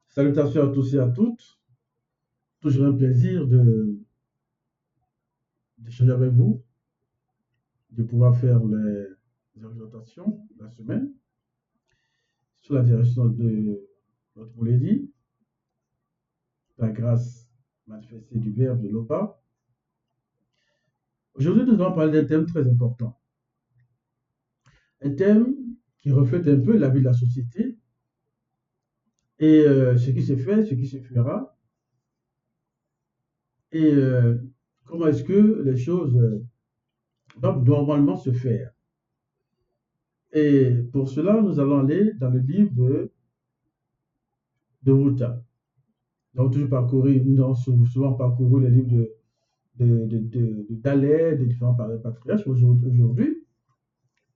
Salutations à tous et à toutes. Toujours un plaisir d'échanger avec vous, de pouvoir faire les exhortations de la semaine sous la direction de notre Lady, la grâce manifestée du Verbe de l'OPA. Aujourd'hui, nous allons parler d'un thème très important. Un thème qui reflète un peu la vie de la société et ce qui se fait, ce qui se fera et comment est-ce que les choses doivent normalement se faire. Et pour cela, nous allons aller dans le livre de Ruta. Nous avons toujours parcouru, nous avons souvent parcouru les livres d'Alais, des différents patriarches. Aujourd'hui,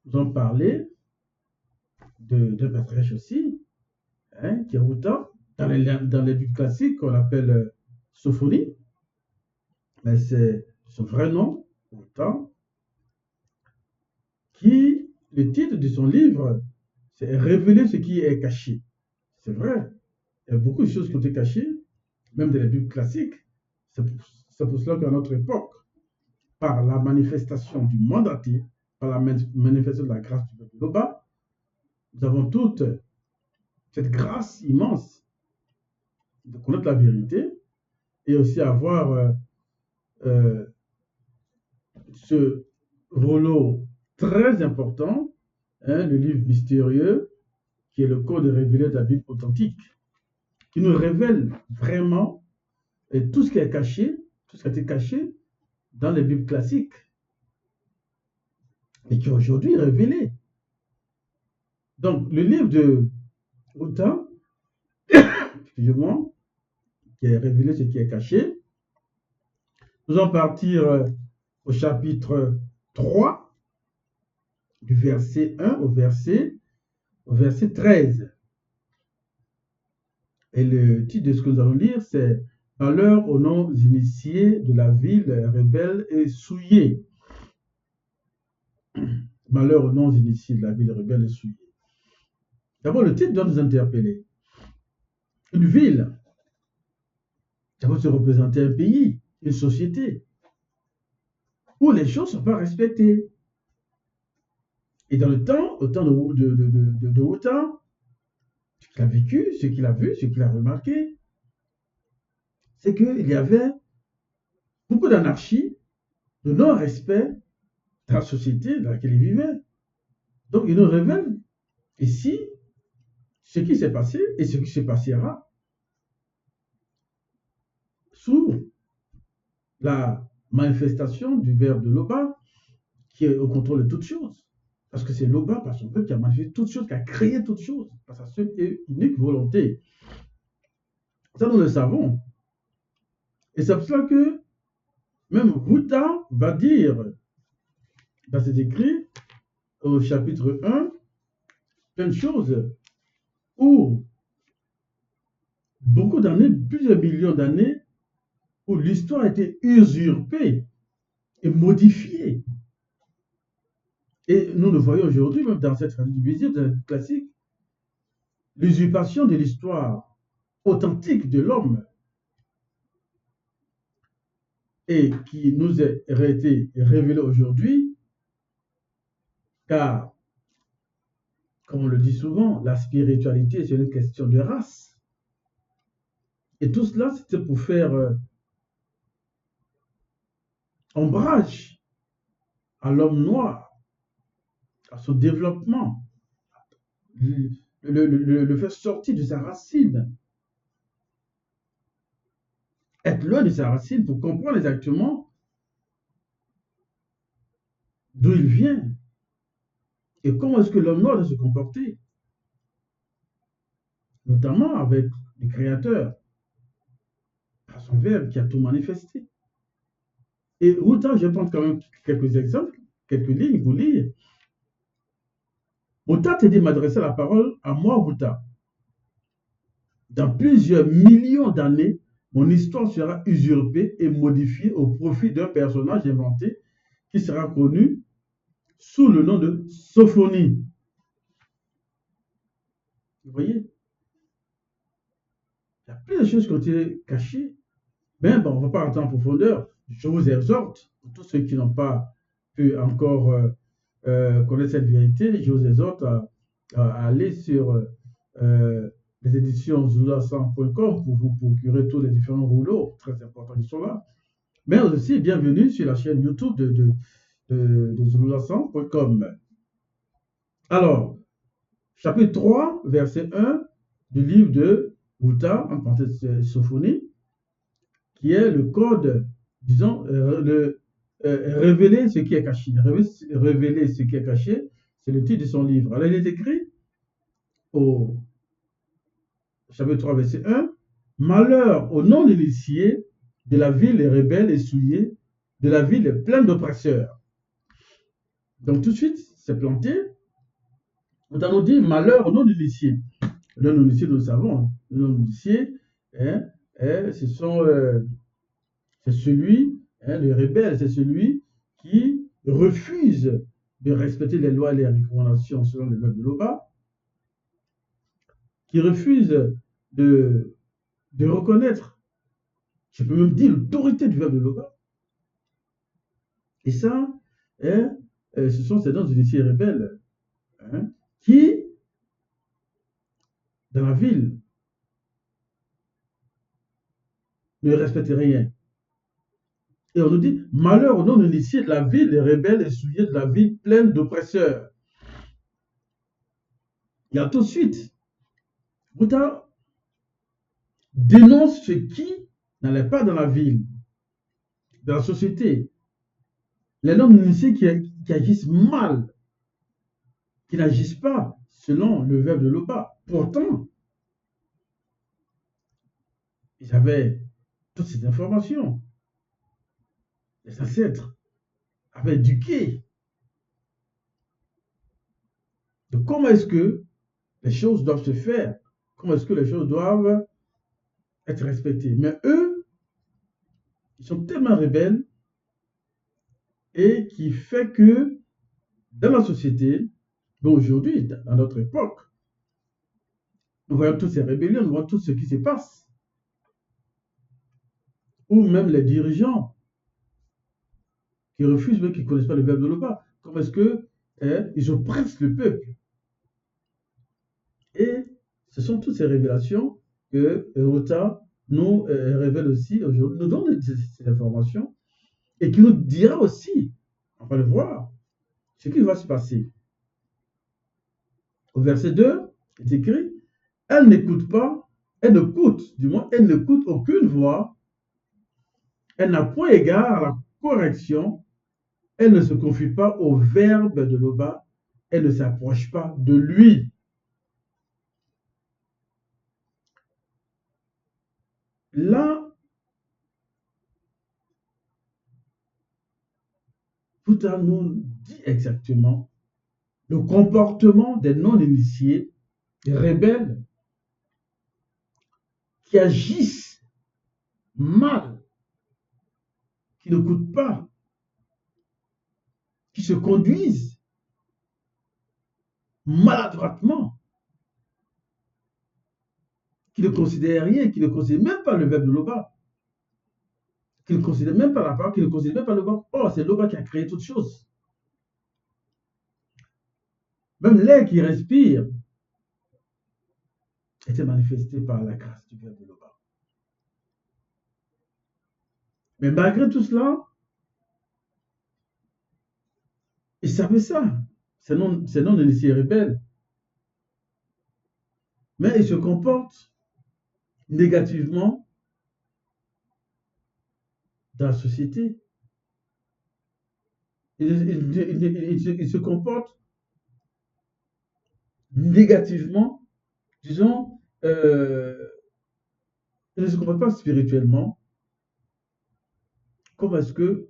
nous allons parler d'un patriarche aussi, hein, qui est Ruta, dans les livres classiques qu'on appelle Sophonie. Mais c'est son vrai nom, Ruta, qui, le titre de son livre, c'est Révéler ce qui est caché. C'est vrai, il y a beaucoup de choses qui ont été cachées, même dans les Bibles classiques. C'est pour cela qu'à notre époque, par la manifestation du monde entier, par la manifestation de la grâce du peuple Loba, nous avons toute cette grâce immense de connaître la vérité et aussi avoir ce rouleau très important, hein, le livre mystérieux, qui est le code révélé de la Bible authentique, qui nous révèle vraiment tout ce qui est caché, tout ce qui a été caché dans les Bibles classiques, et qui est aujourd'hui révélé. Donc, le livre de Ruta, excusez-moi, qui est révélé ce qui est caché, nous allons partir au chapitre 3, du verset 1 au verset 13. Et le titre de ce que nous allons lire, c'est « Malheur aux non-initiés de la ville rebelle et souillée ». Malheur aux non-initiés de la ville rebelle et souillée. D'abord, le titre doit nous interpeller. Une ville, ça va se représenter un pays, une société, où les choses ne sont pas respectées. Et dans le temps, au temps de Ruta, ce qu'il a vécu, ce qu'il a vu, ce qu'il a remarqué, c'est qu'il y avait beaucoup d'anarchie, de non-respect dans la société dans laquelle il vivait. Donc, il nous révèle ici ce qui s'est passé et ce qui se passera sous la manifestation du Verbe de l'Oba, qui est au contrôle de toutes choses. Parce que c'est l'Oba, par son peuple, qui a manifesté toutes choses, qui a créé toutes choses, par sa seule et unique volonté. Ça, nous le savons. Et c'est pour cela que même Ruta va dire dans ses écrits, au chapitre 1, plein de choses où beaucoup d'années, plusieurs millions d'années, où l'histoire a été usurpée et modifiée. Et nous le voyons aujourd'hui, même dans cette traduction visible, dans le classique, l'usurpation de l'histoire authentique de l'homme et qui nous a été révélée aujourd'hui, car, comme on le dit souvent, la spiritualité, c'est une question de race. Et tout cela, c'était pour faire ombrage à l'homme noir, à son développement, le faire sortir de sa racine, être loin de sa racine pour comprendre exactement d'où il vient et comment est-ce que l'homme noir doit se comporter, notamment avec le Créateur, par son Verbe qui a tout manifesté. Et autant, je vais prendre quand même quelques exemples, quelques lignes pour lire. Ruta t'a dit m'adresser la parole à moi, Ruta. Dans plusieurs millions d'années, mon histoire sera usurpée et modifiée au profit d'un personnage inventé qui sera connu sous le nom de Sophonie. Vous voyez? plein de choses qui ont été cachées. Mais bon, on ne va pas rentrer en profondeur. Je vous exhorte, pour tous ceux qui n'ont pas pu encore connaître cette vérité, je vous exhorte à aller sur les éditions zululasan.com pour vous procurer tous les différents rouleaux très importants qui sont là. Mais aussi, bienvenue sur la chaîne YouTube de zululasan.com. Alors, chapitre 3, verset 1 du livre de Wuta, en parenthèse Sophonie, qui est le code, disons, révéler ce qui est caché. Révéler ce qui est caché, c'est le titre de son livre. Alors, il est écrit au chapitre 3, verset 1, « Malheur au non-initié de la ville est rebelle et souillée, de la ville est pleine d'oppresseurs. » Donc, tout de suite, c'est planté. On nous dit « Malheur au non-initié ». Le non-initié, nous le savons. Le non-initié, c'est celui, le rebelle, c'est celui qui refuse de respecter les lois et les recommandations selon le web de l'OBA, qui refuse de reconnaître, je peux même dire, l'autorité du web de l'OBA. Et ça, ce sont ces non-initiés rebelles qui, dans la ville, ne respectent rien. Et on nous dit, malheur aux non-initiés de la ville, les rebelles et souillés de la ville pleine d'oppresseurs. Il y a tout de suite, Bouddha dénonce ceux qui n'allaient pas dans la ville, dans la société. Les non-initiés qui agissent mal, qui n'agissent pas selon le verbe de l'Oba. Pourtant, ils avaient toutes ces informations. Les ancêtres avaient éduqué. Donc, comment est-ce que les choses doivent se faire? Comment est-ce que les choses doivent être respectées? Mais eux, ils sont tellement rebelles et qui fait que dans la société, aujourd'hui, dans notre époque, nous voyons toutes ces rébellions, nous voyons tout ce qui se passe. Ou même les dirigeants qui refusent, mais qui ne connaissent pas le verbe de l'Oba. Comment est-ce qu'ils oppressent le peuple? Et ce sont toutes ces révélations que Wuta nous révèle aussi aujourd'hui, nous donne ces informations et qui nous dira aussi, on va le voir, ce qui va se passer. Au verset 2, il est écrit, elle n'écoute pas, elle n'écoute aucune voix, elle n'a point égard à la correction, elle ne se confie pas au verbe de l'Oba, elle ne s'approche pas de lui. Là, Bouddha nous dit exactement le comportement des non-initiés, des rebelles, qui agissent mal, qui n'écoutent pas, qui se conduisent maladroitement, qui ne considèrent rien, qui ne considèrent même pas le verbe de l'Oba, qui ne considèrent même pas la parole, qui ne considèrent même pas l'Oba. Oh, c'est l'Oba qui a créé toutes choses. Même l'air qui respire était manifesté par la grâce du verbe de l'Oba. Mais malgré tout cela, ils savaient ça. C'est non-initiés rebelles. Mais ils se comportent négativement dans la société. Ils se comportent négativement, disons, ils ne se comportent pas spirituellement. Comment est-ce que,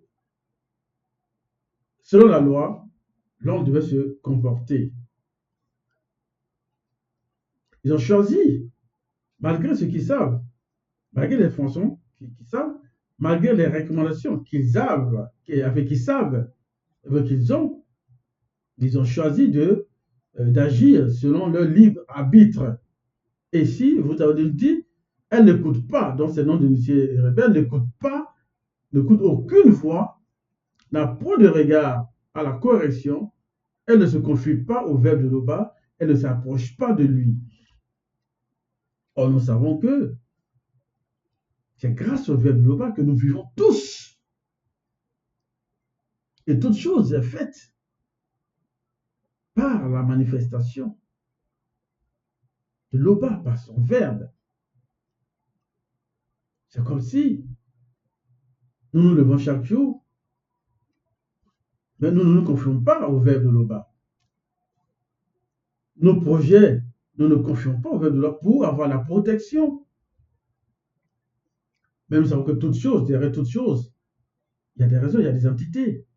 selon la loi, l'homme devait se comporter? Ils ont choisi, malgré ce qu'ils savent, malgré les fonctions qu'ils savent, malgré les recommandations qu'ils savent, qu'ils ont, ils ont choisi d'agir selon leur libre arbitre. Et si vous avez dit, Elle n'écoute pas, donc ces noms d'initiés rebelles n'écoute aucune voix, n'a point de regard à la correction, elle ne se confie pas au verbe de Loba, elle ne s'approche pas de lui. Or, nous savons que c'est grâce au verbe de Loba que nous vivons tous. Et toute chose est faite par la manifestation de Loba, par son verbe. C'est comme si nous nous levons chaque jour, mais nous ne nous confions pas au verbe de Loba. Nos projets, nous ne confions pas au verbe de Loba pour avoir la protection. Mais nous savons que toute chose, derrière toute chose, il y a des raisons, il y a des entités.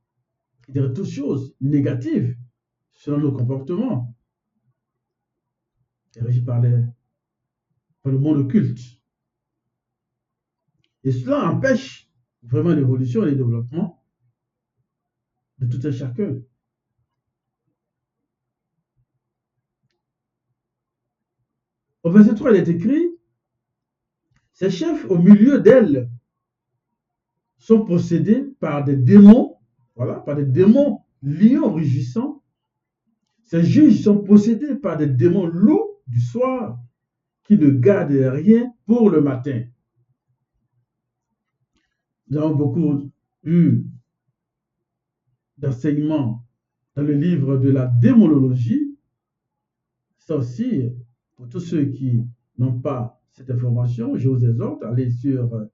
Derrière toute chose négative, selon nos comportements, est régi par le monde occulte. Et cela empêche vraiment l'évolution et le développement de tout un chacun. Au verset 3, il est écrit, ces chefs au milieu d'elle sont possédés par des démons, voilà, par des démons lions rugissants. Ces juges sont possédés par des démons loups du soir qui ne gardent rien pour le matin. Nous avons beaucoup eu d'enseignements dans le livre de la démonologie. Ça aussi, pour tous ceux qui n'ont pas cette information, je vous exhorte à aller sur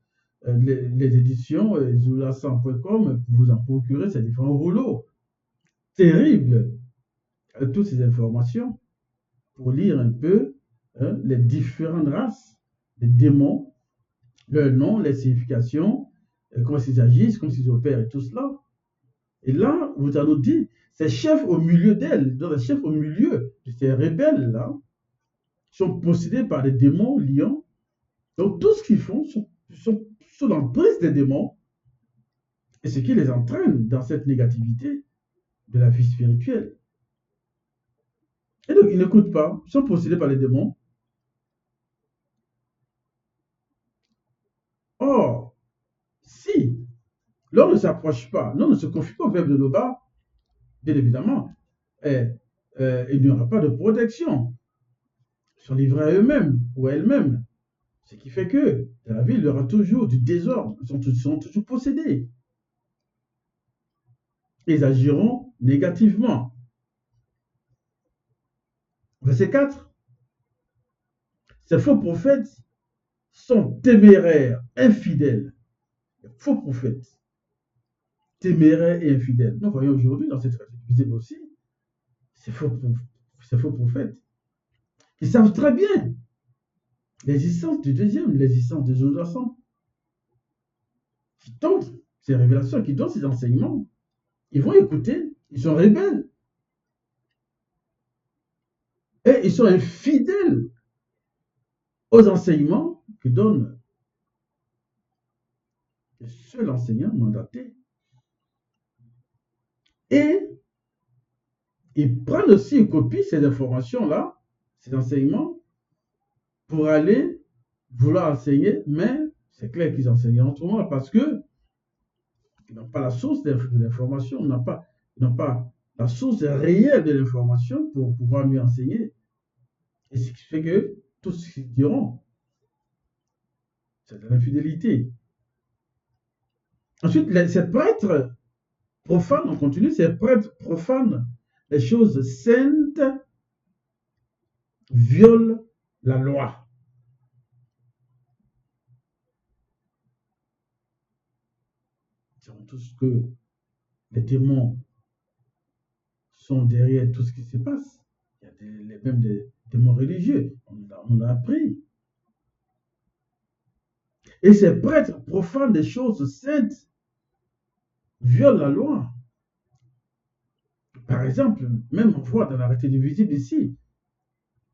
les éditions zoulasan.com pour vous en procurer ces différents rouleaux terribles avec toutes ces informations pour lire un peu les différentes races des démons, leurs noms, les significations, comment ils agissent, comment ils opèrent et tout cela. Et là, vous allez nous dire, ces chefs au milieu d'elles, donc les chefs au milieu de ces rebelles-là, sont possédés par des démons lions. Donc tout ce qu'ils font sont sous l'emprise des démons et ce qui les entraîne dans cette négativité de la vie spirituelle. Et donc ils n'écoutent pas, ils sont possédés par les démons. Or, si l'on ne s'approche pas, l'on ne se confie pas au verbe de Loba, bien évidemment, il n'y aura pas de protection. Ils sont livrés à eux-mêmes ou à elles-mêmes. Ce qui fait que dans la vie, il y aura toujours du désordre. Ils sont toujours possédés. Ils agiront négativement. Verset 4. Ces faux prophètes sont téméraires, infidèles. Les faux prophètes, téméraires et infidèles. Nous voyons aujourd'hui dans cette visible aussi ces faux prophètes qui savent très bien l'existence du deuxième, l'existence des autres ensemble, qui donnent ces révélations, qui donnent ces enseignements. Ils vont écouter, ils sont rebelles. Et ils sont infidèles aux enseignements que donne le seul enseignant mandaté. Et ils prennent aussi une copie ces informations-là, ces enseignements, pour aller vouloir enseigner, mais c'est clair qu'ils enseignent autrement parce que ils n'ont pas la source de l'information, ils n'ont pas la source réelle de l'information pour pouvoir mieux enseigner. Et ce qui fait que tout ce qu'ils diront, c'est de l'infidélité. Ensuite, ces prêtres profanes, on continue, ces prêtres profanes, les choses saintes violent la loi. Nous savons tous que les démons sont derrière tout ce qui se passe. Il y a même des démons religieux. On a appris. Et ces prêtres profanent des choses saintes violent la loi. Par exemple, même on voit dans l'arrêté du visible ici,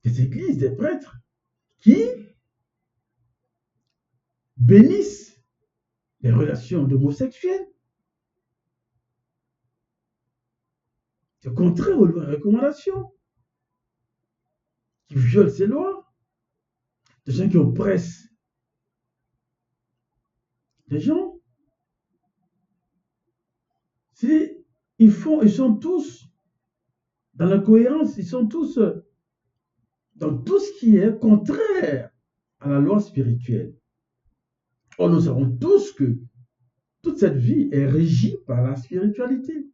des églises, des prêtres qui bénissent les relations d'homosexuels. C'est contraire aux lois et recommandations, qui violent ces lois. Des gens qui oppressent Les gens, ils sont tous dans la cohérence, ils sont tous dans tout ce qui est contraire à la loi spirituelle. Or, nous savons tous que toute cette vie est régie par la spiritualité.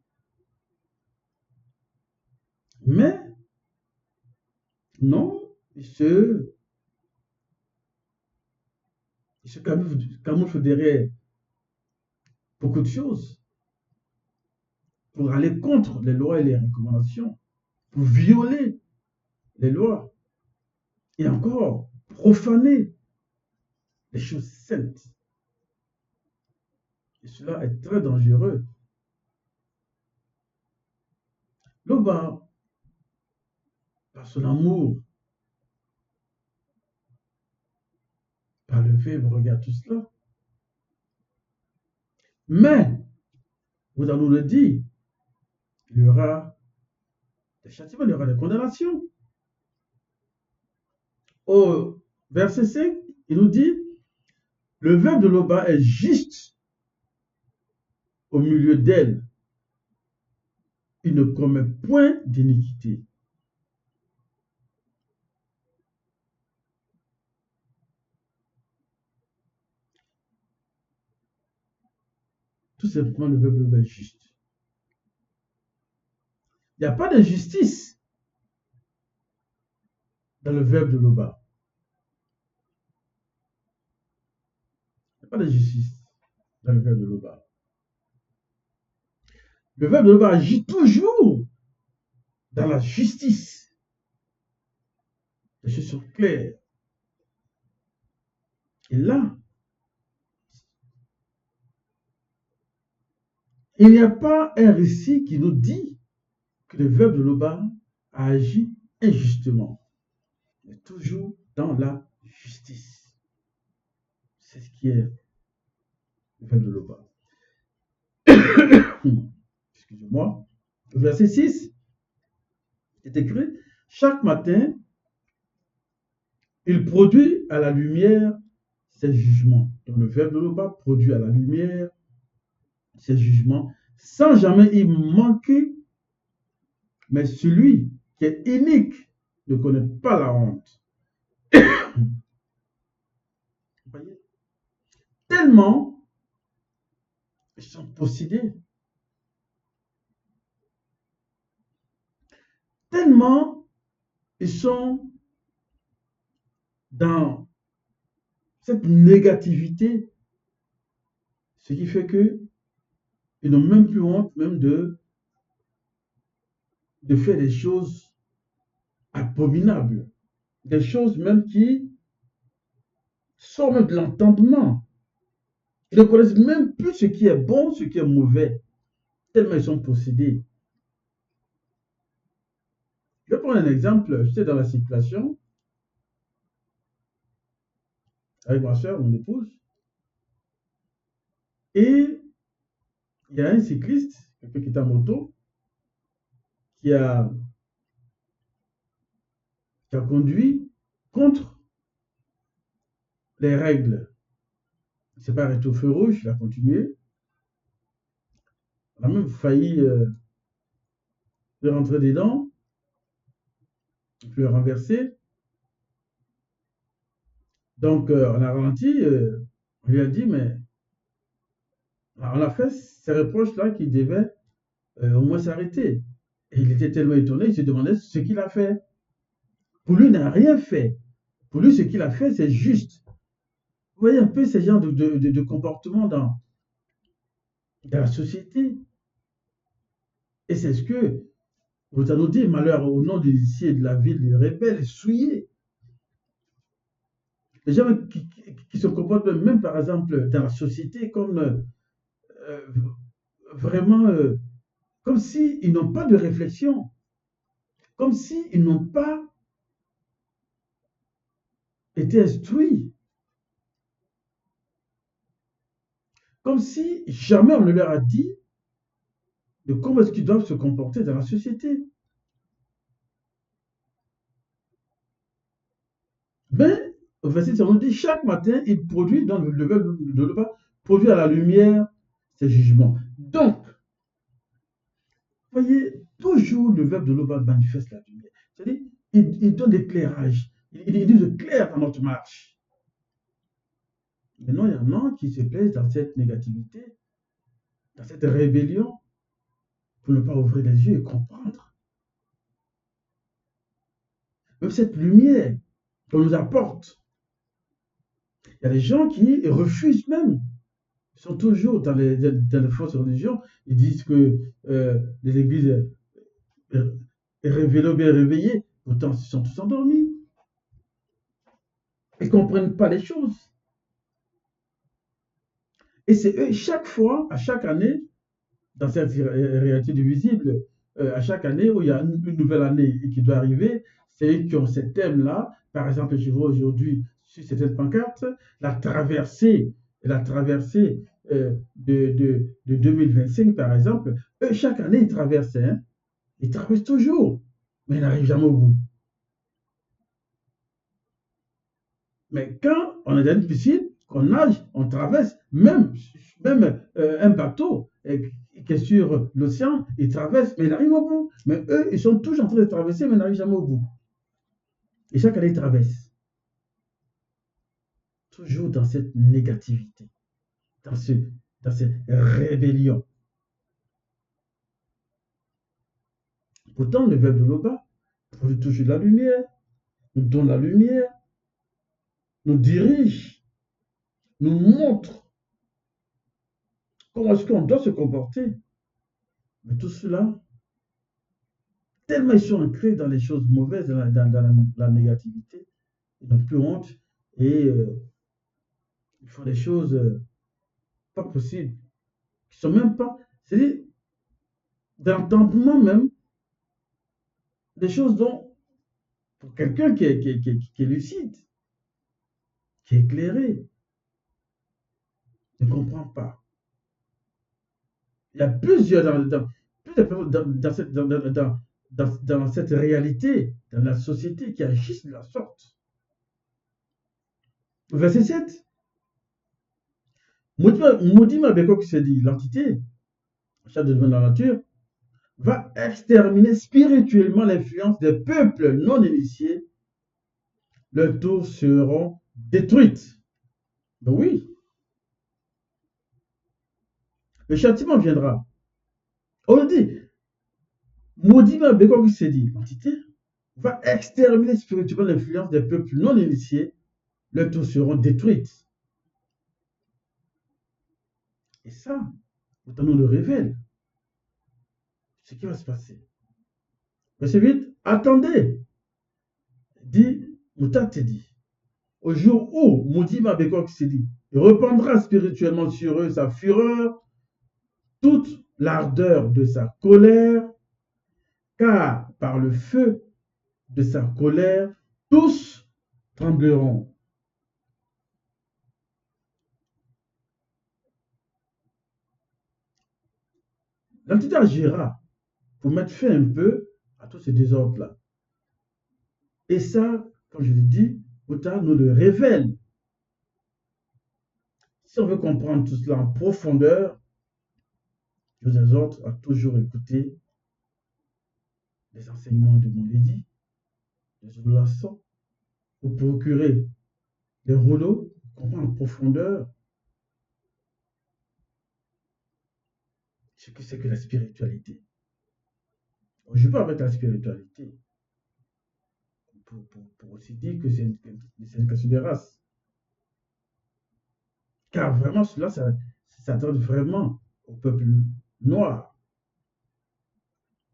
Mais non, ils se camouflent derrière beaucoup de choses pour aller contre les lois et les recommandations, pour violer les lois et encore profaner les choses saintes. Et cela est très dangereux. Loba, par son amour, par le fait, regarde tout cela. Mais, vous allez nous le dire, il y aura des châtiments, il y aura des condamnations. Au verset 5, il nous dit, le verbe de Loba est juste au milieu d'elle. Il ne commet point d'iniquité. Tout simplement, le verbe de Loba est juste. Il n'y a pas d'injustice dans le verbe de Loba. Il n'y a pas d'injustice dans le verbe de Loba. Le verbe de Loba agit toujours dans la justice. Les choses sont claires. Et là, il n'y a pas un récit qui nous dit que le verbe de Loba a agi injustement, mais toujours dans la justice. C'est ce qui est le verbe de Loba. Excusez-moi. Verset 6 est écrit, chaque matin, il produit à la lumière ses jugements. Donc le verbe de Loba produit à la lumière ses jugements sans jamais y manquer. Mais celui qui est inique ne connaît pas la honte. Voyez? Tellement ils sont possédés. Tellement ils sont dans cette négativité, ce qui fait que ils n'ont même plus honte même de faire des choses abominables, des choses même qui sortent de l'entendement. Ils ne connaissent même plus ce qui est bon, ce qui est mauvais, tellement ils sont possédés. Je vais prendre un exemple. J'étais dans la situation avec ma soeur, mon épouse, et il y a un cycliste, quelqu'un qui est en moto, qui a conduit contre les règles. Il ne s'est pas arrêté au feu rouge, il a continué. On a même failli le rentrer dedans, puis le renverser. Donc, on a ralenti, on lui a dit, mais on a fait ces reproches-là qu'il devait au moins s'arrêter. Et il était tellement étonné, il se demandait ce qu'il a fait. Pour lui, il n'a rien fait. Pour lui, ce qu'il a fait, c'est juste. Vous voyez un peu ce genre de comportement dans la société. Et c'est ce que vous allez nous dire, malheur au nom des ici et de la ville, les rebelles, souillés. Les gens qui se comportent même, par exemple, dans la société, comme vraiment, comme s'ils n'ont pas de réflexion, comme s'ils n'ont pas été instruits, comme si jamais on ne leur a dit de comment est-ce qu'ils doivent se comporter dans la société. Mais, au verset, on dit chaque matin, il produit dans le verbe de Loba, produit à la lumière ses jugements. Donc, voyez, toujours le verbe de l'eau manifeste la lumière. C'est-à-dire, il donne l'éclairage. Il dit de clair dans notre marche. Maintenant, il y en a qui se plaisent dans cette négativité, dans cette rébellion, pour ne pas ouvrir les yeux et comprendre. Même cette lumière qu'on nous apporte. Il y a des gens qui refusent même. Ils sont toujours dans les fausses religions. Ils disent que les églises est révélée ou bien réveillée. Pourtant, ils sont tous endormis. Ils ne comprennent pas les choses. Et c'est eux, chaque fois, à chaque année, dans cette réalité du visible, à chaque année où il y a une nouvelle année qui doit arriver, c'est eux qui ont ce thème-là. Par exemple, je vois aujourd'hui sur cette pancarte la traversée de 2025, par exemple. Eux, chaque année, ils traversent. Hein. Ils traversent toujours, mais ils n'arrivent jamais au bout. Mais quand on est dans une piscine, qu'on nage, on traverse, même un bateau qui est sur l'océan, il traverse, mais il arrive au bout. Mais eux, ils sont toujours en train de traverser, mais ils n'arrivent jamais au bout. Et chaque année, ils traversent. Toujours dans cette négativité, dans cette rébellion. Pourtant, le verbe de l'Oba produit toujours la lumière, nous donne la lumière, nous dirige, nous montre comment est-ce qu'on doit se comporter. Mais tout cela, tellement ils sont ancrés dans les choses mauvaises, dans la négativité, ils n'ont plus honte et ils font des choses pas possibles, qui sont même pas, c'est-à-dire d'entendement même, des choses dont, pour quelqu'un qui est lucide, qui est éclairé, ne comprend pas. Il y a plusieurs dans cette réalité, dans la société, qui agissent de la sorte. Verset 7. Maudit Mabeko qui se dit, l'entité, chaque de la nature, va exterminer spirituellement l'influence des peuples non initiés. Leurs tours seront détruites. Ben oui. Le châtiment viendra. On dit, maudit Mabeko qui se dit, l'entité, va exterminer spirituellement l'influence des peuples non initiés. Leurs tours seront détruites. Et ça, pourtant nous le révèle. Ce qui va se passer. Verset 8, attendez, dit Mouta te dit, au jour où Moudi Mabekok se dit, il reprendra spirituellement sur eux sa fureur, toute l'ardeur de sa colère, car par le feu de sa colère, tous trembleront. L'entité agira pour mettre fin un peu à tous ces désordres-là. Et ça, comme je l'ai dit, Mouta nous le révèle. Si on veut comprendre tout cela en profondeur, je vous exhorte à toujours écouter les enseignements de mon Lady, les leçons, vous procurer des rouleaux, comprendre en profondeur ce que c'est que la spiritualité. Je parle avec la spiritualité pour aussi dire que c'est une question de race. Car vraiment, cela s'adresse vraiment au peuple noir.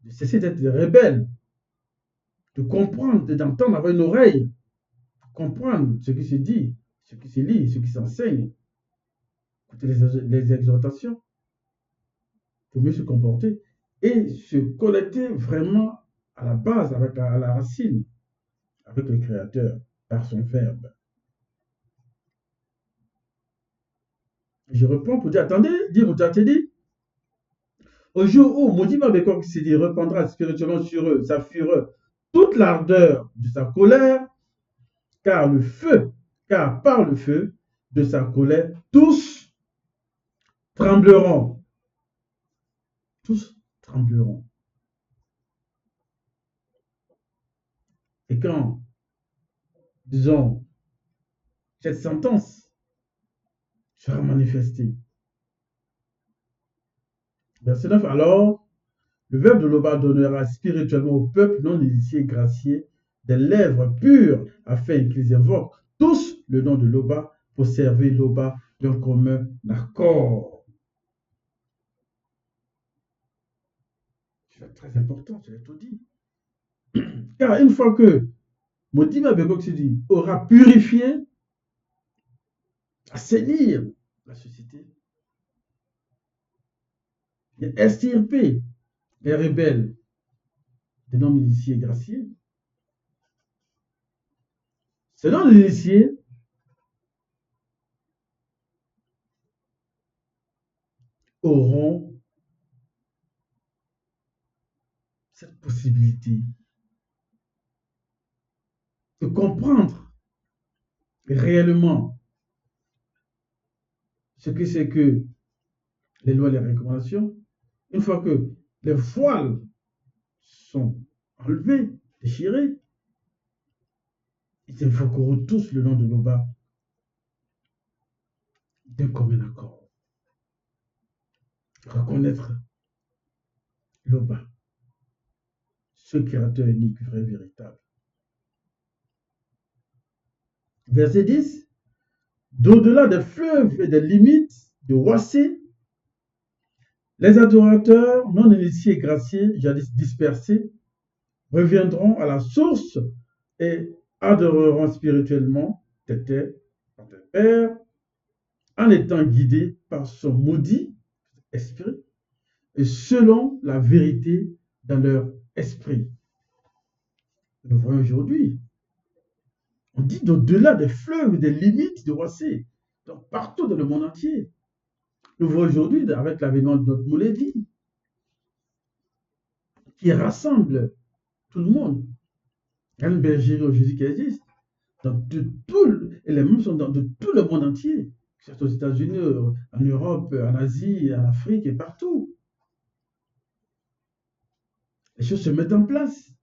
De cesser d'être rebelle, de comprendre, d'entendre avec une oreille, comprendre ce qui se dit, ce qui se lit, ce qui s'enseigne, écouter les exhortations, pour mieux se comporter et se connecter vraiment à la base, à la racine, avec le Créateur, par son Verbe. Je reprends pour dire, attendez, dit Mouta te dit, au jour où Maudit Mabekok se dit, reprendra spirituellement sur eux sa fureur, toute l'ardeur de sa colère, car par le feu de sa colère, tous trembleront. Tous trembleront. Et quand, disons, cette sentence sera manifestée. Verset 9, alors, le Verbe de Loba donnera spirituellement au peuple non initié et gracié des lèvres pures afin qu'ils invoquent tous le nom de Loba pour servir Loba d'un commun accord. C'est très important, je l'ai tout dit. Car une fois que Modiba Bekoksidi aura purifié, assainir la société, et extirper les rebelles des non-initiés et graciés, ces non-initiés auront cette possibilité de comprendre réellement ce que c'est que les lois et les recommandations. Une fois que les voiles sont enlevés, déchirés, ils invoqueront tous le nom de Loba d'un commun accord. Reconnaître Loba, ce créateur unique, vrai, véritable. Verset 10. D'au-delà des fleuves et des limites de Wassé, les adorateurs non initiés et graciés, jadis dispersés, reviendront à la source et adoreront spirituellement Tété, notre Père, en étant guidés par son maudit esprit et selon la vérité dans leur esprit. Nous voyons aujourd'hui, on dit d'au-delà des fleuves, des limites de Wassé, donc partout dans le monde entier. Nous voyons aujourd'hui, avec l'avènement de notre Mouledi, qui rassemble tout le monde. Il y a une bergerie au Jésus qui existe. Et les mêmes sont dans tout le monde entier. Que ce soit aux États-Unis, en Europe, en Asie, en Afrique et partout. Les choses se mettent en place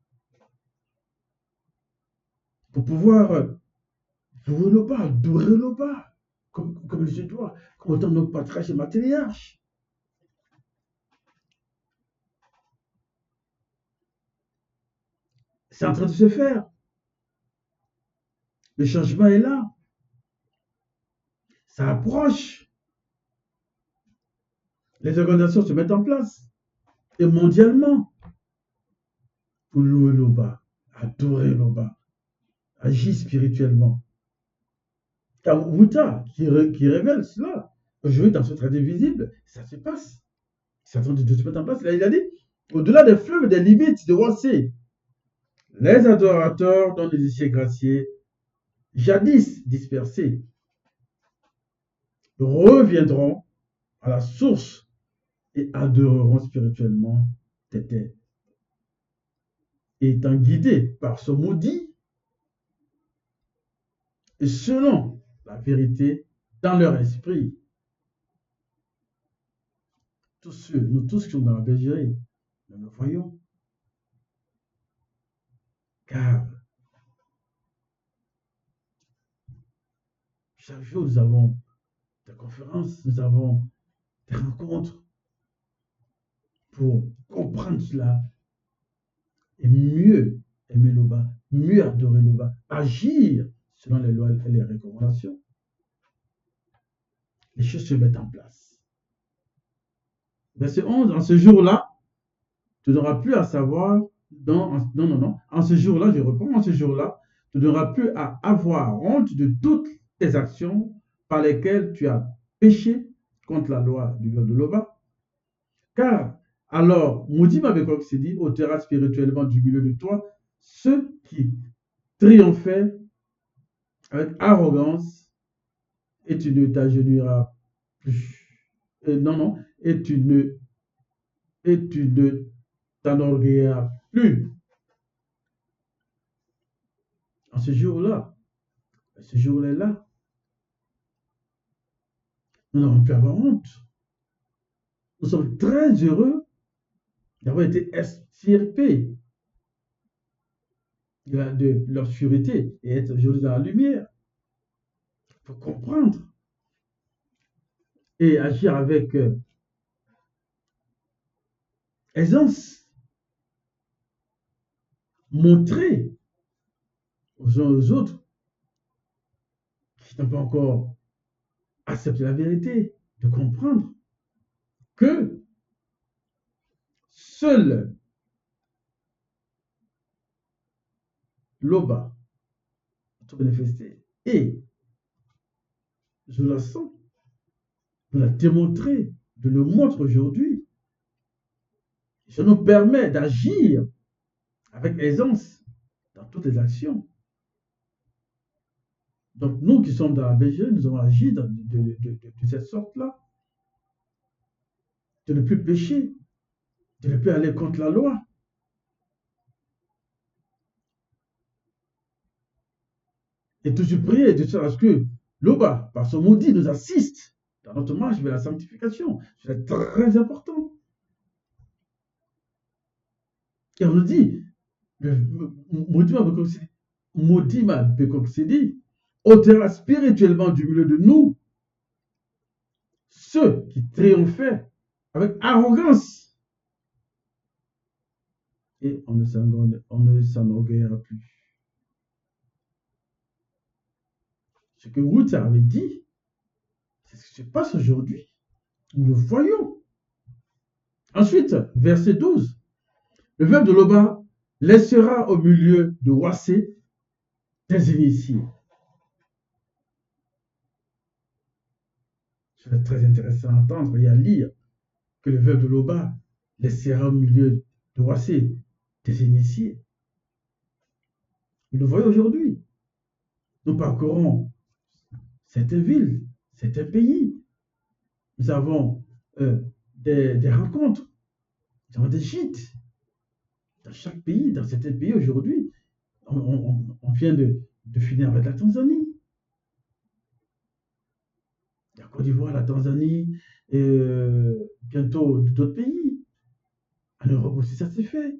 pour pouvoir louer le bas, adorer le bas, comme il se doit, comme autant nos patriarches et matriarches. C'est en train de se faire. Le changement est là. Ça approche. Les organisations se mettent en place. Et mondialement, pour louer le bas, adorer le bas, agir spirituellement. Car Wuta, qui révèle cela, aujourd'hui dans ce traité visible, ça se passe. C'est en train de se mettre en place. Là, il a dit, au-delà des fleuves et des limites de Wassé, les adorateurs dont les initiés graciés, jadis dispersés, reviendront à la source et adoreront spirituellement Tété. Étant guidés par ce maudit et selon la vérité dans leur esprit. Nous tous qui sommes dans la bergerie, nous le voyons. Car chaque jour, nous avons des conférences, nous avons des rencontres pour comprendre cela et mieux aimer le bas, mieux adorer le bas, agir selon les lois et les recommandations. Les choses se mettent en place. Verset 11, en ce jour-là, tu n'auras plus à savoir, en ce jour-là, je reprends, en ce jour-là, tu n'auras plus à avoir honte de toutes tes actions par lesquelles tu as péché contre la loi du Verbe de Loba. Car alors, maudit Mabekok s'est dit, ôtera spirituellement du milieu de toi ceux qui triomphaient avec arrogance et tu ne t'agenouilleras plus. Et tu ne t'enorgueilliras plus. En ce jour-là, nous n'aurons plus à avoir honte. Nous sommes très heureux d'avoir été extirpés de l'obscurité et être aujourd'hui dans la lumière. Il faut comprendre et agir avec aisance, montrer aux uns et aux autres qui n'ont pas encore accepté la vérité, de comprendre que seul l'Oba peut manifester. Et je la sens, de la démontrer, de le montrer aujourd'hui. Ça nous permet d'agir avec aisance dans toutes les actions. Donc nous qui sommes dans la BGE, nous avons agi de cette sorte-là, de ne plus pécher, de ne plus aller contre la loi. Et toujours prier de sorte à ce que l'Oba, par son maudit, nous assiste dans notre marche vers la sanctification. C'est très important. Et on nous dit, maudit m'a Bekoksédi, ôtera spirituellement du milieu de nous ceux qui triomphaient avec arrogance. Et on ne s'enorgueillira plus. Ce que Ruth avait dit, c'est ce qui se passe aujourd'hui. Nous le voyons. Ensuite, verset 12. Le veuve de Loba laissera au milieu de Wassé des initiés. C'est très intéressant à entendre et à lire que le veuve de Loba laissera au milieu de Wassé des initiés. Nous le voyons aujourd'hui. Nous parcourons certaines villes, certains pays. Nous avons des rencontres, nous avons des gîtes. Dans chaque pays, dans certains pays aujourd'hui, on vient de finir avec la Tanzanie. La Côte d'Ivoire, la Tanzanie, et bientôt d'autres pays. En Europe aussi, ça s'est fait.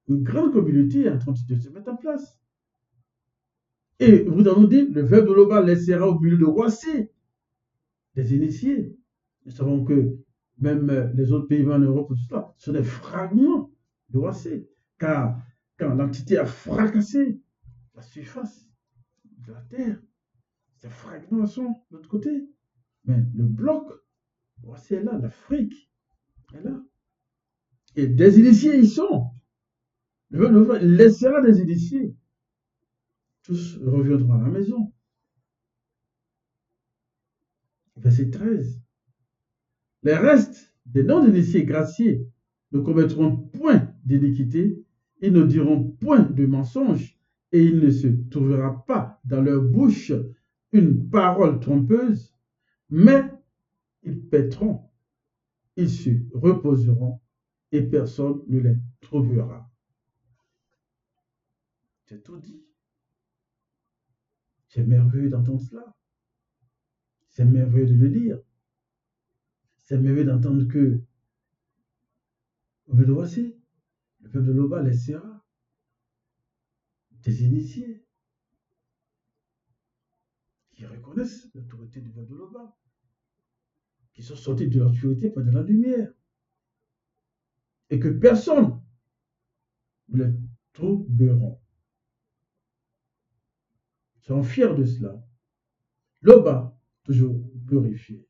Une grande communauté est en train de se mettre en place. Et vous avez dit, le veuve de Loba laissera au milieu de Roissy des initiés. Nous savons que même les autres pays en Europe, tout cela, sont des fragments de Roissy. Car quand l'entité a fracassé la surface de la Terre, ces fragments sont de l'autre côté. Mais le bloc, Roissy est là, l'Afrique est là. Et des initiés y sont. Le veuve de Loba laissera des initiés. Tous reviendront à la maison. Verset 13. Les restes des non-initiés graciés ne commettront point d'iniquité, ils ne diront point de mensonge, et il ne se trouvera pas dans leur bouche une parole trompeuse, mais ils paîtront, ils se reposeront, et personne ne les troublera. C'est tout dit. C'est merveilleux d'entendre cela. C'est merveilleux de le lire. C'est merveilleux d'entendre que le peuple de Loba laissera des initiés qui reconnaissent l'autorité du peuple de Loba, qui sont sortis de l'obscurité pour de la lumière, et que personne ne les troublera. Ils sont fiers de cela. Loba, toujours glorifié.